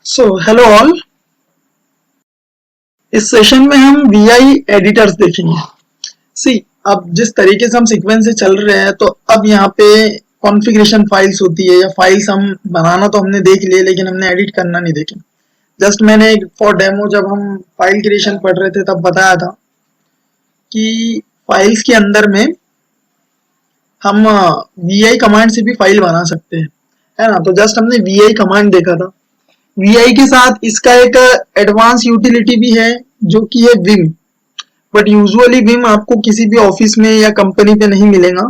So hello all. इस session में हम वीआई एडिटर्स देखेंगे। सी, अब जिस तरीके से हम सीक्वेंस से चल रहे हैं तो अब यहाँ पे कॉन्फ़िगरेशन फाइल्स होती है या फाइल्स हम बनाना तो हमने देख लिए लेकिन हमने एडिट करना नहीं देखे। जस्ट मैंने एक फॉर डेमो जब हम फाइल क्रिएशन पढ़ रहे थे तब बताया था कि फाइल्स के अंदर में हम वी कमांड से भी फाइल बना सकते हैं, है ना। तो जस्ट हमने वी कमांड देखा था। वी के साथ इसका एक एडवांस यूटिलिटी भी है जो कि है विम। बट यूजुअली विम आपको किसी भी ऑफिस में या कंपनी पे नहीं मिलेगा,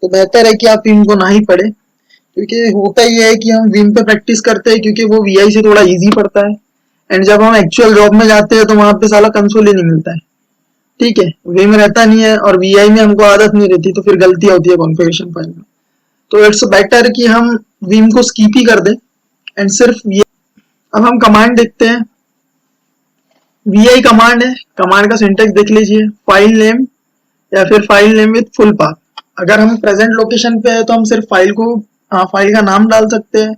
तो बेहतर है कि आप विम को ना ही पढ़े, क्योंकि होता ही है कि हम विम पे प्रैक्टिस करते हैं क्योंकि वो वी से थोड़ा इजी पड़ता है। एंड जब हम एक्चुअल जॉब में जाते हैं तो वहां पे साला कंसोल ही नहीं मिलता है, ठीक है। विम रहता नहीं है और वी में हमको आदत नहीं रहती, तो फिर गलतियां होती है कॉन्फ़िगरेशन फाइल में। तो इट्स बेटर कि हम विम को स्किप ही कर दें एंड सिर्फ वी। अब हम कमांड देखते हैं। वी कमांड है, कमांड का सिंटेक्स देख लीजिए, फाइल नेम या फिर file name with full path. अगर हम प्रेजेंट लोकेशन पे है तो हम सिर्फ फाइल का नाम डाल सकते हैं,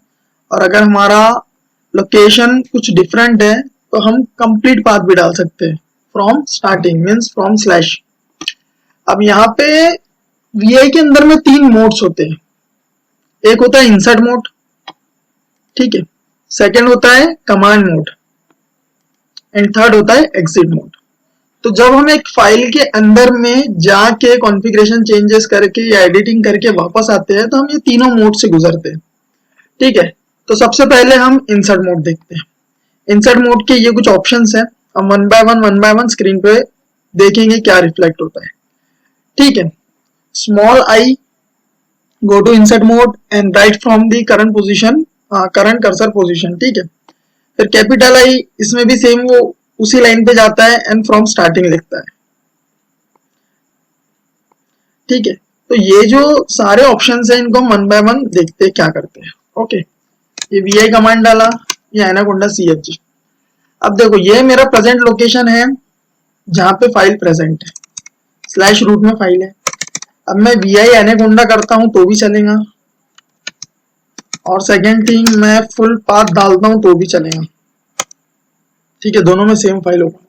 और अगर हमारा लोकेशन कुछ डिफरेंट है तो हम कंप्लीट पाथ भी डाल सकते हैं। From starting means from slash. अब यहाँ पे वी के अंदर में 3 मोड्स होते हैं। एक होता है इंसर्ट मोड, ठीक है। सेकेंड होता है कमांड मोड एंड थर्ड होता है एग्जिट मोड। तो जब हम एक फाइल के अंदर में जाके कॉन्फ़िगरेशन चेंजेस करके या एडिटिंग करके वापस आते हैं तो हम ये तीनों मोड से गुजरते हैं, ठीक है। तो सबसे पहले हम इंसर्ट मोड देखते हैं। इंसर्ट मोड के ये कुछ ऑप्शंस हैं, हम वन बाय वन स्क्रीन पे देखेंगे क्या रिफ्लेक्ट होता है, ठीक है। Small I go to insert mode and write from the current position, current cursor position, ठीक है। फिर कैपिटल आई, इसमें भी सेम वो उसी लाइन पे जाता है एंड फ्रॉम स्टार्टिंग लिखता है, ठीक है। तो ये जो सारे ऑप्शंस हैं इनको हम वन बाय वन देखते हैं क्या करते हैं। ओके, ये वी कमांड डाला, ये एनाकोंडा CFG। अब देखो ये मेरा प्रेजेंट लोकेशन है जहां पे फाइल प्रेजेंट है, स्लैश रूट में फाइल है। अब मैं वी एनाकोंडा करता हूं तो भी चलेगा, और सेकेंड थिंग मैं फुल पाथ डालता हूं तो भी चलेगा, ठीक है। दोनों में सेम फाइल ओपन।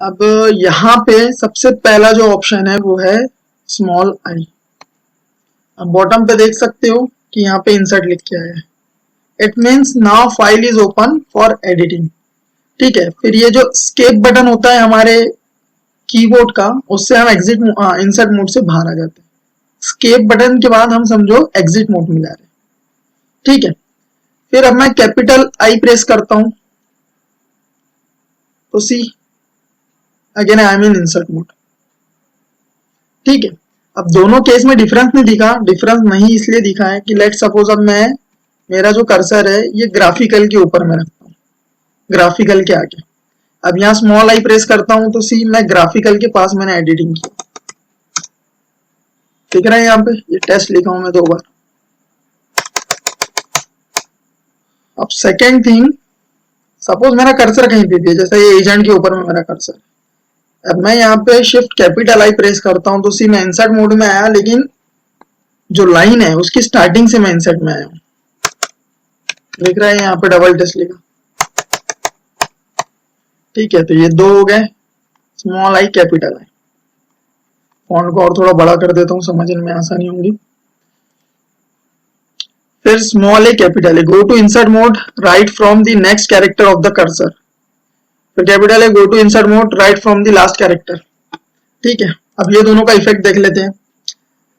अब यहाँ पे सबसे पहला जो ऑप्शन है वो है स्मॉल आई। अब बॉटम पे देख सकते हो कि यहाँ पे इंसर्ट लिख के आया है। It means now file is open for editing, ठीक है। फिर ये जो स्केप बटन होता है हमारे कीबोर्ड का, उससे हम इंसर्ट मोड से बाहर आ जाते हैं। स्केप बटन के बाद हम समझो एग्जिट मोड में जा रहे हैं, ठीक है। फिर अब मैं कैपिटल आई प्रेस करता हूं तो see again I am in insert mode, ठीक है। अब दोनों केस में डिफरेंस नहीं दिखा। डिफरेंस नहीं इसलिए दिखा है कि लेट सपोज अब मैं मेरा जो कर्सर है ये ग्राफिकल के ऊपर में रखता हूँ, ग्राफिकल के आगे। अब यहाँ स्मॉल आई प्रेस करता हूं तो सी मैं ग्राफिकल के पास मैंने एडिटिंग की, दिख रहा है यहाँ पे, ये टेस्ट लिखा हूं मैं 2 बार। अब सेकेंड थिंग, सपोज मेरा कर्सर कहीं पे भी है, जैसे ये एजेंट के ऊपर में मेरा कर्सर। अब मैं यहाँ पे शिफ्ट कैपिटल आई प्रेस करता हूं तो सी मैं इंसर्ट मोड में आया, लेकिन जो लाइन है उसकी स्टार्टिंग से मैं इंसर्ट में आया हूं, दिख रहा है यहाँ पे डबल टेस्ट लिखा, ठीक है। तो ये 2 हो गए, small I capital I. Font को और थोड़ा बड़ा कर देता हूँ, समझने में आसानी होगी। फिर small A capital A, go to insert mode right from the next character of the cursor. फिर capital A, go to insert mode right from the last character, ठीक है। अब ये दोनों का इफेक्ट देख लेते हैं।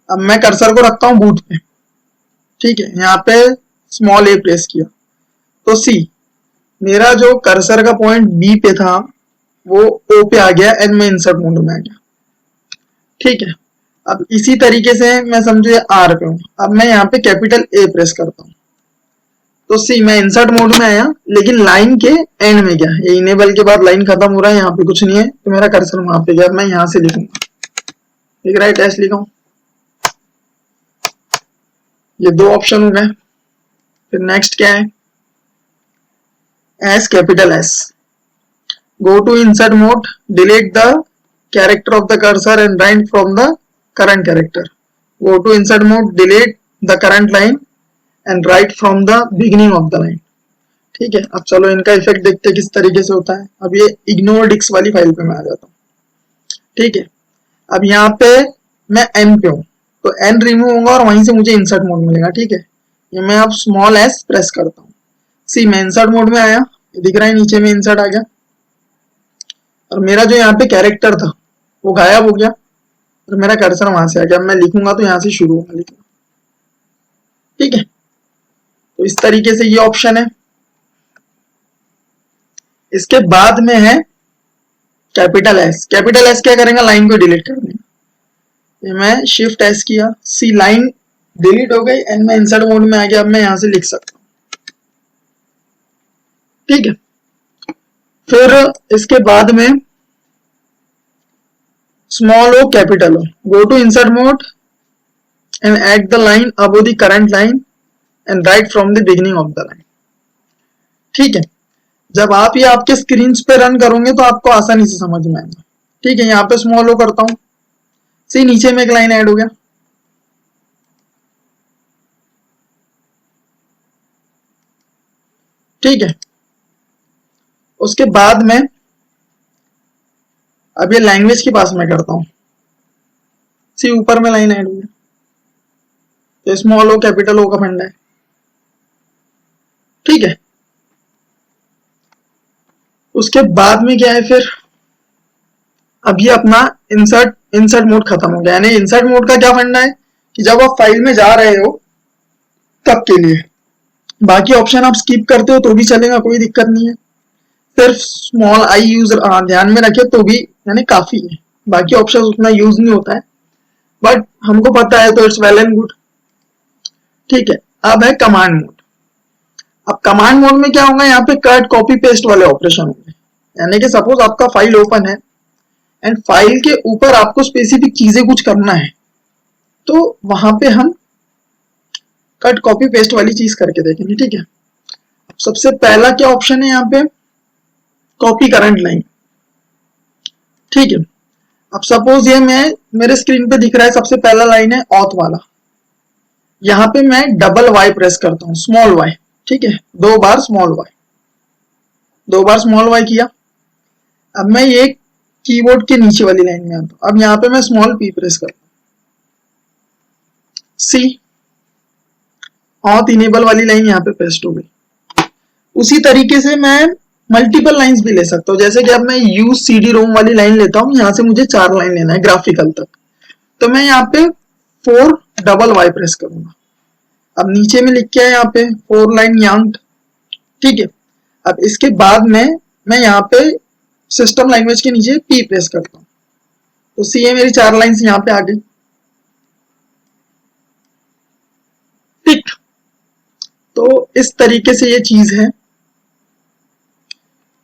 अब मैं कर्सर को रखता हूं बूट पे, ठीक है। यहाँ पे स्मॉल ए प्रेस किया तो सी मेरा जो कर्सर का पॉइंट बी पे था वो ओ पे आ गया एंड मैं इंसर्ट मोड में आ गया, ठीक है। अब इसी तरीके से मैं समझो आर पे हूं। अब मैं यहाँ पे कैपिटल ए प्रेस करता हूँ तो सी मैं इंसर्ट मोड में आया, लेकिन लाइन के एंड में गया। ये इनेबल के बाद लाइन खत्म हो रहा है, यहाँ पे कुछ नहीं है, तो मेरा कर्सर वहां पे गया। मैं यहाँ से लिखूंगा, ठीक है, टेस्ट लिखा हूं। ये 2 ऑप्शन हो गए। फिर नेक्स्ट क्या है, S capital S, go to insert mode, delete the character of the cursor and write from the current character. Go to insert mode, delete the current line and write from the beginning of the line. ठीक है, अब चलो इनका effect देखते हैं किस तरीके से होता है। अब ये इग्नोर डिस्क वाली फाइल पे मैं आ जाता हूँ। ठीक है, अब यहाँ पे मैं एन पे हूँ तो एन रिमूव होगा और वहीं से मुझे इंसर्ट मोड मिलेगा। ठीक है, ये मैं अब स्मॉल एस प्रेस करता हूँ। सी मैं इंसर्ट मोड में आया, ये दिख रहा है नीचे में इंसर्ट आ गया और मेरा जो यहाँ पे कैरेक्टर था वो गायब हो गया और मेरा कर्सर वहां से आ गया। अब मैं लिखूंगा तो यहाँ से शुरू होगा लिखना। ठीक है, तो इस तरीके से ये ऑप्शन है। इसके बाद में है कैपिटल एस। कैपिटल एस क्या करेंगे, लाइन को डिलीट कर देंगे। ये मैं शिफ्ट एस किया, सी लाइन डिलीट हो गई एंड मैं इंसर्ट मोड में आ गया। अब मैं यहां से लिख सकता हूं। ठीक है, फिर इसके बाद में small O capital O, go to insert mode and add the line above the current line and write from the beginning of the line. ठीक है, जब आप ये आपके स्क्रीन पे रन करोगे तो आपको आसानी से समझ में आएगा। ठीक है, यहाँ पे स्मॉल ओ करता हूं, सी नीचे में एक लाइन ऐड हो गया। ठीक है, उसके बाद में अब ये लैंग्वेज के पास में करता हूं, सी ऊपर में लाइन ऐड हो गया। तो स्मॉल ओ कैपिटल ओ का फंडा है। ठीक है, उसके बाद में क्या है फिर, अब ये अपना इंसर्ट मोड खत्म हो गया। यानी इंसर्ट मोड का क्या फंडा है कि जब आप फाइल में जा रहे हो तब के लिए, बाकी ऑप्शन आप स्किप करते हो तो भी चलेगा, कोई दिक्कत नहीं है। सिर्फ स्मॉल आई यूज ध्यान में रखे तो भी यानी काफी है, बाकी ऑप्शन उतना यूज नहीं होता है, बट हमको पता है तो इट्स वेल एंड गुड। ठीक है, अब है कमांड मोड। अब कमांड मोड में क्या होगा, यहाँ पे कट कॉपी पेस्ट वाले ऑपरेशन होंगे। यानी कि सपोज आपका फाइल ओपन है एंड फाइल के ऊपर आपको स्पेसिफिक चीजें कुछ करना है तो वहां पे हम कट कॉपी पेस्ट वाली चीज करके देखेंगे। ठीक है, सबसे पहला क्या ऑप्शन है यहाँ पे, कॉपी करंट लाइन। ठीक है, अब सपोज ये मैं मेरे स्क्रीन पे दिख रहा है, सबसे पहला लाइन है ऑथ वाला। यहाँ पे मैं डबल वाई प्रेस करता हूँ, स्मॉल वाई। ठीक है, 2 बार स्मॉल वाई, 2 बार स्मॉल वाई किया। अब मैं ये कीबोर्ड के नीचे वाली लाइन में आता हूँ। अब यहाँ पे मैं स्मॉल पी प्रेस करता हूँ, सी ऑथ इनेबल वाली लाइन यहाँ पे पेस्ट हो गई। उसी तरीके से मैं मल्टीपल लाइंस भी ले सकता हूँ, जैसे कि अब मैं यूज CD रोम वाली लाइन लेता हूँ, यहाँ से मुझे 4 लाइन लेना है ग्राफिकल तक, तो मैं यहाँ पे 4 डबल वाई प्रेस करूंगा। अब नीचे में लिख के यहाँ पे 4 लाइन यांग। ठीक है, अब इसके बाद में मैं यहाँ पे सिस्टम लैंग्वेज के नीचे P प्रेस करता हूँ, तो सी है मेरी 4 लाइन्स यहाँ पे आ गई। ठीक, तो इस तरीके से ये चीज है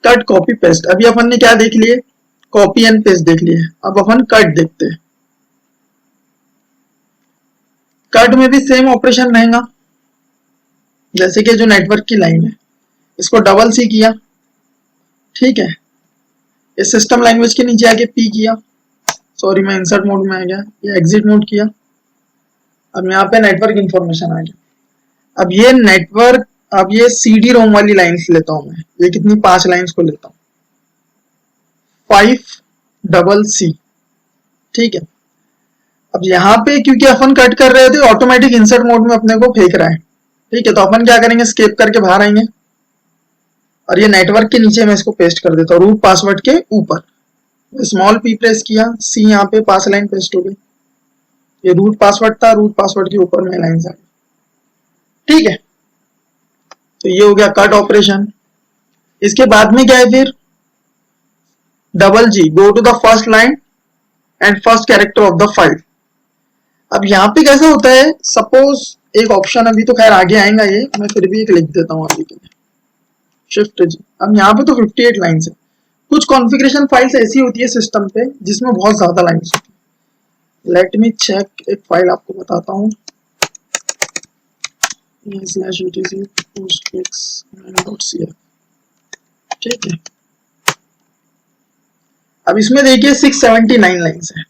कट कॉपी पेस्ट। अभी अपन ने क्या देख लिए, कॉपी एंड पेस्ट देख लिए। अब अपन कट देखते हैं। कट में भी सेम ऑपरेशन रहेगा, जैसे कि जो नेटवर्क की लाइन है इसको डबल सी किया। ठीक है, इस सिस्टम लैंग्वेज के नीचे आके पी किया, सॉरी मैं इंसर्ट मोड में आ गया, ये एग्जिट मोड किया। अब यहाँ पे नेटवर्क इंफॉर्मेशन आ गया। अब ये नेटवर्क, अब ये CD रोम वाली लाइन्स लेता हूं मैं, ये कितनी 5 लाइन्स को लेता हूं, 5 डबल सी। ठीक है, अब यहाँ पे क्योंकि अपन कट कर रहे थे ऑटोमेटिक इंसर्ट मोड में अपने को फेंक रहा है। ठीक है, तो अपन क्या करेंगे, स्केप करके बाहर आएंगे और ये नेटवर्क के नीचे मैं इसको पेस्ट कर देता हूँ, रूट पासवर्ड के ऊपर। स्मॉल पी प्रेस किया, सी यहाँ पे 5 लाइन पेस्ट हो गई। ये रूट पासवर्ड था, रूट पासवर्ड के ऊपर में लाइन आ गई। ठीक है, तो ये हो गया कट ऑपरेशन। इसके बाद में क्या है फिर, double G, go to the first line and first character of the file. अब यहाँ पे कैसा होता है, सपोज एक ऑप्शन अभी तो खैर आगे आएगा, ये मैं फिर भी एक लिख देता हूँ अभी के लिए, शिफ्ट जी। अब यहाँ पे तो 58 लाइन्स है। कुछ कॉन्फ़िगरेशन फाइल्स ऐसी होती है सिस्टम पे जिसमें बहुत ज्यादा लाइन्स होती है। लेट मी चेक, एक फाइल आपको बताता हूँ, /etc postfix9.cf। ठीक है, अब इसमें देखिए 679 लाइन्स है।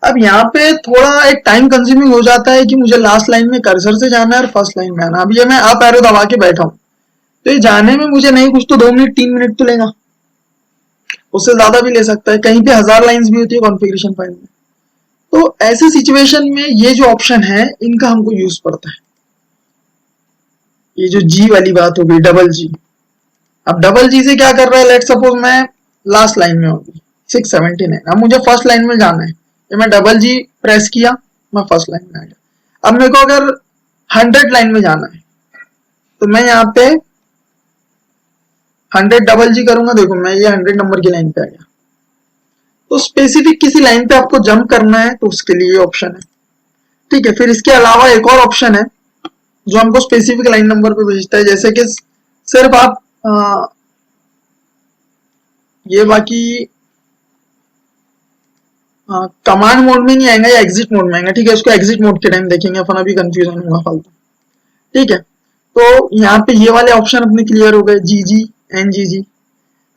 अब यहाँ पे थोड़ा एक टाइम कंज्यूमिंग हो जाता है कि मुझे लास्ट लाइन में कर्सर से जाना है और फर्स्ट लाइन में आना। अब ये मैं अप एरो दबा के बैठा हूँ तो ये जाने में मुझे नहीं कुछ तो 2 मिनट 3 मिनट तो लेगा, उससे ज्यादा भी ले सकता है, कहीं पे 1000 लाइंस भी होती है कॉन्फ़िगरेशन फाइल में। तो ऐसे सिचुएशन में ये जो ऑप्शन है इनका हमको यूज पड़ता है। ये जो जी वाली बात हो गई, डबल जी। अब डबल जी से क्या कर रहा है, लेट सपोज मैं लास्ट लाइन में होगी 679, अब मुझे फर्स्ट लाइन में जाना है, तो मैं डबल जी प्रेस किया, मैं फर्स्ट लाइन में आ गया। अब मेरे को अगर 100 लाइन में जाना है तो मैं यहाँ पे 100 डबल जी करूंगा, देखो मैं ये 100 नंबर की लाइन पे आ गया। तो स्पेसिफिक किसी लाइन पे आपको जंप करना है तो उसके लिए ये ऑप्शन है, ठीक है। फिर इसके अलावा एक और ऑप्शन है जो हमको स्पेसिफिक लाइन नंबर पे भेजता है, जैसे कि सिर्फ आप ये बाकी कमांड मोड में नहीं आएगा या एग्जिट मोड में आएगा, ठीक है। उसको एग्जिट मोड के टाइम देखेंगे अपन, अभी कंफ्यूजन होगा फालतू, ठीक है। तो यहाँ पे ये वाले ऑप्शन अपने क्लियर हो गए, जी जी एन जी जी।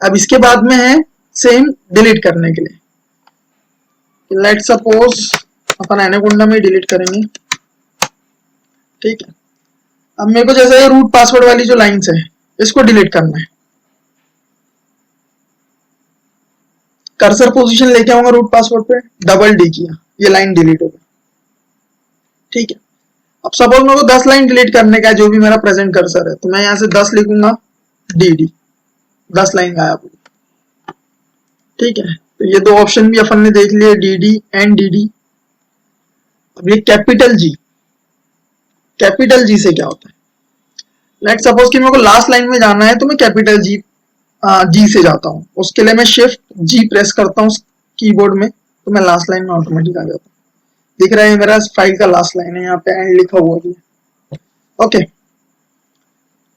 अब इसके बाद में है सेम डिलीट करने के लिए, लेट सपोज अपन एनाकोंडा में डिलीट करेंगे, ठीक है। अब मेरे को जैसे ये रूट पासवर्ड वाली जो लाइंस है इसको डिलीट करना है, कर्सर पोजीशन लेके आऊंगा रूट पासवर्ड पे, डबल डी किया, ये लाइन डिलीट हो गई, ठीक है। अब सपोज मेरे को 10 लाइन डिलीट करने का है, जो भी मेरा प्रेजेंट कर्सर है, तो मैं यहां से 10 लिखूंगा, डी डी, 10 लाइन गायब हुई, ठीक है। तो ये दो ऑप्शन भी अपन ने देख लिए, D D and D D. अब ये कैपिटल जी से क्या होता है, लेट सपोज कि मेरे को लास्ट लाइन में जाना है तो मैं कैपिटल जी से जाता हूँ, उसके लिए मैं शिफ्ट जी प्रेस करता हूँ कीबोर्ड में, तो मैं लास्ट लाइन में ऑटोमेटिक आ जाता हूँ। दिख रहा है मेरा फाइल का लास्ट लाइन है, यहाँ पे एंड लिखा हुआ है, ओके।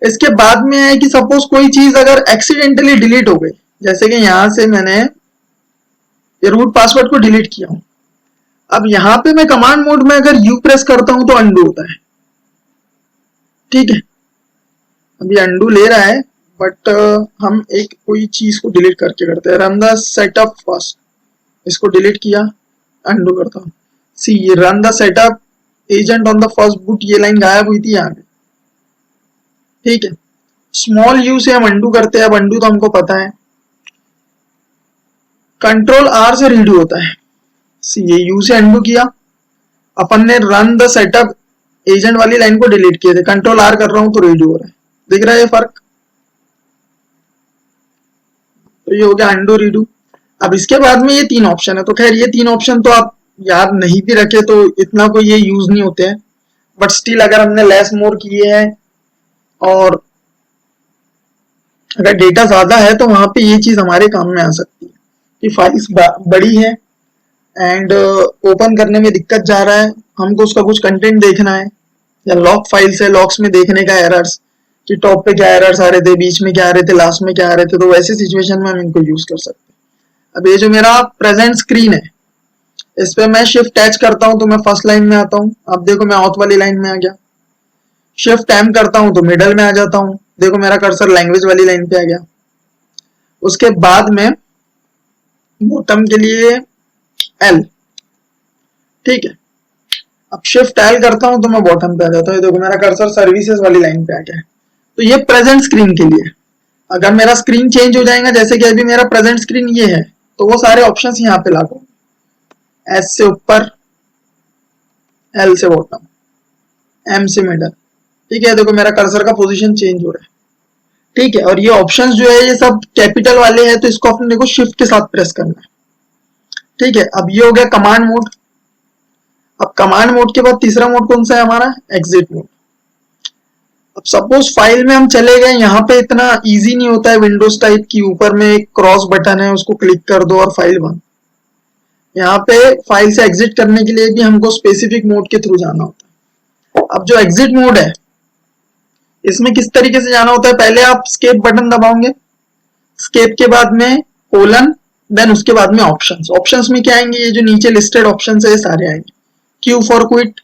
इसके बाद में है कि सपोज कोई चीज अगर एक्सीडेंटली डिलीट हो गई, जैसे कि यहां से मैंने ये रूट पासवर्ड को डिलीट किया हूं, अब यहां पे मैं कमांड मोड में अगर यू प्रेस करता हूं तो अंडू होता है, ठीक है। अभी अंडू ले रहा है, बट हम एक कोई चीज को डिलीट करके करते हैं, रन द सेटअप फर्स्ट, इसको डिलीट किया, अंडू करता हूं, see run the setup agent on the first boot, ये लाइन गायब हुई थी यहाँ पे, ठीक है। स्मॉल यू से हम अंडू करते हैं, अब अंडू तो हमको पता है, कंट्रोल आर से रीडू होता है, सी ये यू से अंडू किया, अपन ने रन द सेटअप एजेंट वाली लाइन को डिलीट किए थे, कंट्रोल आर कर रहा हूं तो रीडू हो रहा है, दिख रहा है ये फर्क। तो ये हो गया अंडू रीडू। अब इसके बाद में ये 3 ऑप्शन है, तो खैर ये 3 ऑप्शन तो आप याद नहीं भी रखे तो इतना कोई ये यूज नहीं होते हैं, बट स्टिल अगर हमने लेस मोर किए हैं और अगर डेटा ज्यादा है तो वहां पे ये चीज हमारे काम में आ सकती है कि फाइल्स बड़ी है एंड ओपन करने में दिक्कत जा रहा है, हमको उसका कुछ कंटेंट देखना है, या लॉक फाइल्स है, लॉक्स में देखने का एरर्स कि टॉप पे क्या एरर्स आ रहे थे, बीच में क्या आ रहे थे, लास्ट में क्या आ रहे थे, तो वैसे सिचुएशन में हम इनको यूज कर सकते हैं। अब ये जो मेरा प्रेजेंट स्क्रीन है, इस पे मैं शिफ्ट टच करता हूं तो मैं फर्स्ट लाइन में आता हूं, अब देखो मैं ऑथ वाली लाइन में आ गया, शिफ्ट एम करता हूं तो मिडल में आ जाता हूं, देखो मेरा कर्सर लैंग्वेज वाली लाइन पे आ गया। उसके बाद में बॉटम के लिए एल, ठीक है। अब शिफ्ट एल करता हूं तो मैं बॉटम पे आ जाता हूं, देखो मेरा कर्सर सर्विसेज वाली लाइन पे आ गया। तो ये प्रेजेंट स्क्रीन के लिए, अगर मेरा स्क्रीन चेंज हो जाएगा, जैसे कि अभी मेरा प्रेजेंट स्क्रीन ये है, तो वो सारे ऑप्शंस यहाँ पे लागू, एस से ऊपर, एल से बॉटम, एम से मिडल, ठीक है। देखो मेरा कर्सर का पोजीशन चेंज हो रहा है, ठीक है। और ये ऑप्शंस जो है ये सब कैपिटल वाले हैं, तो इसको अपने को शिफ्ट के साथ प्रेस करना है, ठीक है। अब ये हो गया कमांड मोड। अब कमांड मोड के बाद तीसरा मोड कौन सा है हमारा, एग्जिट मोड। अब सपोज फाइल में हम चले गए, यहाँ पे इतना इजी नहीं होता है विंडोज टाइप की, ऊपर में एक क्रॉस बटन है उसको क्लिक कर दो और फाइल बंद। यहाँ पे फाइल से एग्जिट करने के लिए भी हमको स्पेसिफिक मोड के थ्रू जाना होता है। अब जो एग्जिट मोड है इसमें किस तरीके से जाना होता है, पहले आप स्केप बटन दबाओगे, स्केप के बाद में कोलन, देन उसके बाद में ऑप्शंस। ऑप्शंस में क्या आएंगे, ये जो नीचे लिस्टेड ऑप्शंस है ये सारे आएंगे। Q for quit,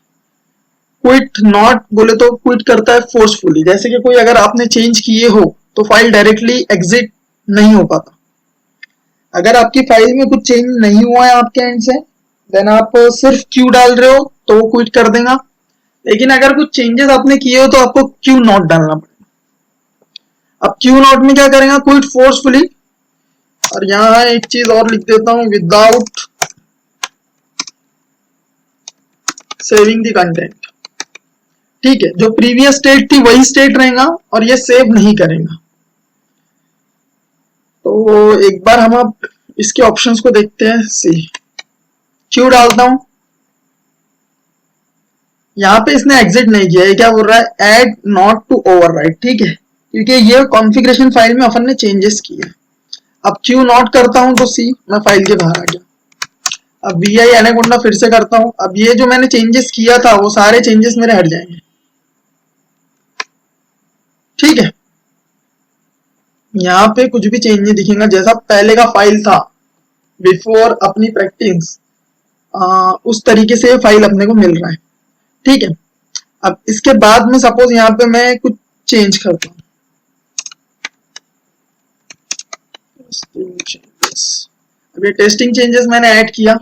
quit not बोले तो क्विट करता है फोर्सफुली, जैसे कि कोई अगर आपने चेंज किए हो तो फाइल डायरेक्टली एग्जिट नहीं हो पाता। अगर आपकी फाइल में कुछ चेंज नहीं हुआ है आपके एंड से, देन आप सिर्फ क्यू डाल रहे हो तो वो क्विट कर देगा, लेकिन अगर कुछ चेंजेस आपने किए हो तो आपको क्यू नॉट डालना पड़ेगा। अब क्यू नॉट में क्या करेंगे, क्विट फोर्सफुली, और यहां एक चीज और लिख देता हूं, विदाउट सेविंग द कंटेंट। ठीक है, जो प्रीवियस स्टेट थी वही स्टेट रहेगा और ये सेव नहीं करेगा। तो एक बार हम अब इसके ऑप्शंस को देखते हैं। सी क्यू डालता हूं, यहां पे इसने एग्जिट नहीं किया, ये क्या बोल रहा है, ऐड नॉट टू ओवरराइट। ठीक है, क्योंकि ये कॉन्फ़िगरेशन फाइल में अपन ने चेंजेस किए। अब क्यू नॉट करता हूं तो सी, मैं फाइल के बाहर आ गया। अब वी आई एनाकोंडा फिर से करता हूं, अब ये जो मैंने चेंजेस किया था वो सारे चेंजेस मेरे हट जाएंगे। ठीक है, यहाँ पे कुछ भी चेंज नहीं दिखेगा, जैसा पहले का फाइल था बिफोर अपनी प्रैक्टिस, उस तरीके से फाइल अपने को मिल रहा है। ठीक है, अब इसके बाद में सपोज यहाँ पे मैं कुछ चेंज करता हूँ, अब ये टेस्टिंग चेंजेस मैंने ऐड किया।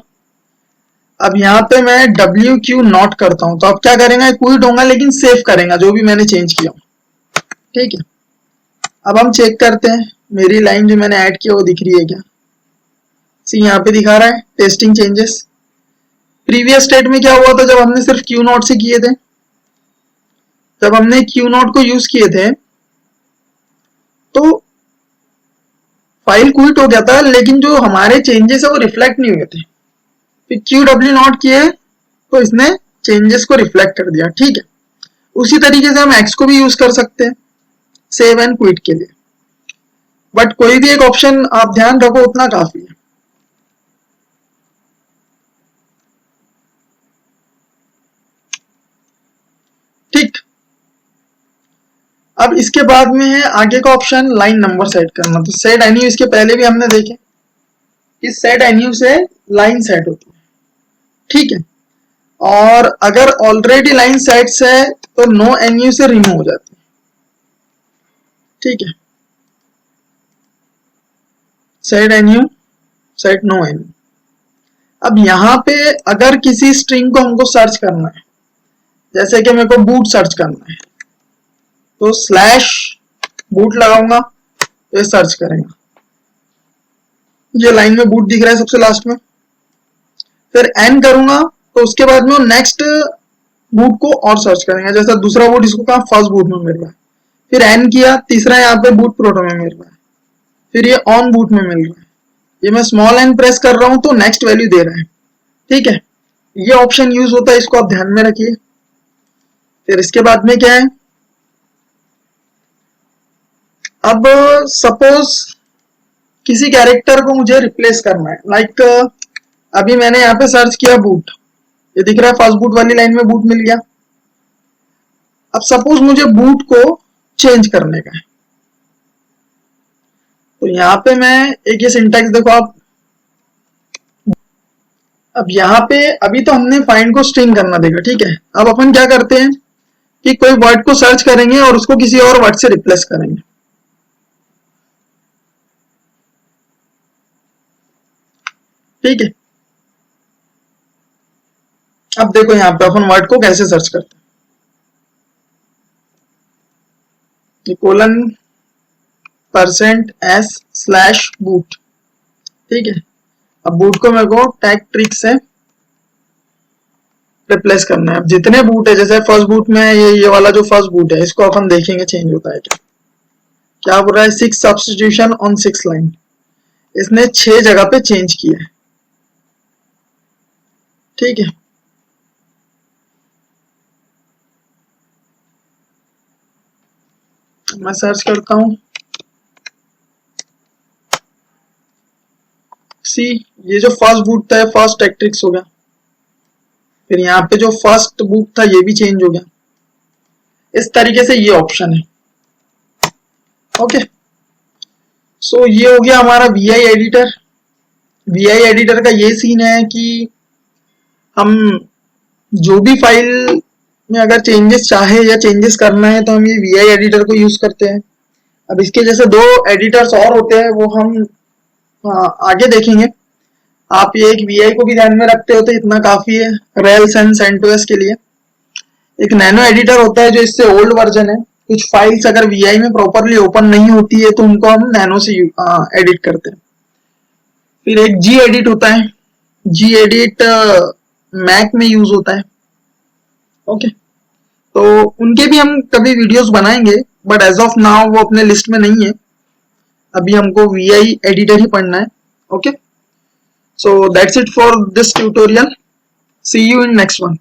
अब यहाँ पे मैं WQ नॉट करता हूँ, तो अब क्या करेंगे, क्विट होगा लेकिन सेव करेगा जो भी मैंने चेंज किया। ठीक है, अब हम चेक करते हैं मेरी लाइन जो मैंने ऐड किया वो दिख रही है क्या। सी यहाँ पे दिखा रहा है टेस्टिंग चेंजेस। प्रीवियस स्टेट में क्या हुआ था, जब हमने सिर्फ क्यू नॉट से किए थे, जब हमने क्यू नॉट को यूज किए थे तो फाइल क्विट हो गया था, लेकिन जो हमारे चेंजेस है वो रिफ्लेक्ट नहीं हुए थे। फिर QW नॉट किए तो इसने चेंजेस को रिफ्लेक्ट कर दिया। ठीक है, उसी तरीके से हम X को भी यूज कर सकते हैं सेव एंड क्विट के लिए, बट कोई भी एक ऑप्शन आप ध्यान रखो उतना काफी है। ठीक, अब इसके बाद में है आगे का ऑप्शन लाइन नंबर सेट करना। तो सेट एन्यू इसके पहले भी हमने देखे कि सेट एन्यू से लाइन सेट होती है। ठीक है, और अगर ऑलरेडी लाइन सेट्स है तो नो एन्यू से रिमूव हो जाती है। ठीक है, set N U, set no N U. अब यहां पे अगर किसी स्ट्रिंग को हमको सर्च करना है, जैसे कि मेरे को बूट सर्च करना है, तो स्लैश बूट लगाऊंगा तो ये सर्च करेगा। ये लाइन में बूट दिख रहा है सबसे लास्ट में। फिर एन करूंगा तो उसके बाद में नेक्स्ट बूट को और सर्च करेंगे, जैसा दूसरा बूट इसको कहा फर्स्ट बूट में मिल रहा है, फिर एन किया, तीसरा यहाँ पे बूट प्रोटो में मिल रहा है, फिर ये ऑन बूट में मिल रहा है। ये मैं स्मॉल एन प्रेस कर रहा हूं तो नेक्स्ट वैल्यू दे रहा है। ठीक है, ये ऑप्शन यूज होता है, इसको आप ध्यान में रखिए। फिर इसके बाद में क्या है, अब सपोज किसी कैरेक्टर को मुझे रिप्लेस करना है, लाइक अभी मैंने यहाँ पे सर्च किया बूट, ये दिख रहा है फर्स्ट बूट वाली लाइन में बूट मिल गया। अब सपोज मुझे बूट को चेंज करने का है, तो यहाँ पे मैं एक ये सिंटैक्स देखो आप। अब यहाँ पे अभी तो हमने फाइंड को स्ट्रिंग करना देखा। ठीक है, अब अपन क्या करते हैं कि कोई वर्ड को सर्च करेंगे और उसको किसी और वर्ड से रिप्लेस करेंगे। ठीक है, अब देखो यहाँ पे अपन वर्ड को कैसे सर्च करते हैं, कोलन %s/बूट। ठीक है, अब बूट को मेरे को टैग ट्रिक से रिप्लेस करना है। अब जितने बूट है, जैसे फर्स्ट बूट में ये वाला जो फर्स्ट बूट है, इसको अपन देखेंगे चेंज होता है क्या। क्या बोल रहा है, 6 सब्स्टिट्यूशन ऑन 6 लाइन, इसने 6 जगह पे चेंज किया है। ठीक है, मैं सर्च करता हूं सी, ये जो फर्स्ट बूट था फर्स्ट टेक्ट्रिक्स हो गया, फिर यहाँ पे जो फर्स्ट बूट था ये भी चेंज हो गया। इस तरीके से ये ऑप्शन है। ओके, सो ये हो गया हमारा VI एडिटर। VI एडिटर का ये सीन है कि हम जो भी फाइल में अगर चेंजेस चाहे या चेंजेस करना है तो हम ये VI एडिटर को यूज करते हैं। अब इसके जैसे 2 एडिटर्स और होते हैं, वो हम आगे देखेंगे। आप ये एक VI को भी ध्यान में रखते हो तो इतना काफी है रेल्स एंड CentOS के लिए। एक नैनो एडिटर होता है जो इससे ओल्ड वर्जन है, कुछ फाइल्स अगर वीआई में प्रॉपरली ओपन नहीं होती है तो उनको हम नैनो से एडिट करते हैं। फिर एक जी एडिट होता है, जी एडिट मैक में यूज होता है। ओके, तो उनके भी हम कभी वीडियोस बनाएंगे, बट एज ऑफ नाउ वो अपने लिस्ट में नहीं है। अभी हमको वीआई एडिटर ही पढ़ना है। Okay, so that's it for this tutorial. See you in next one.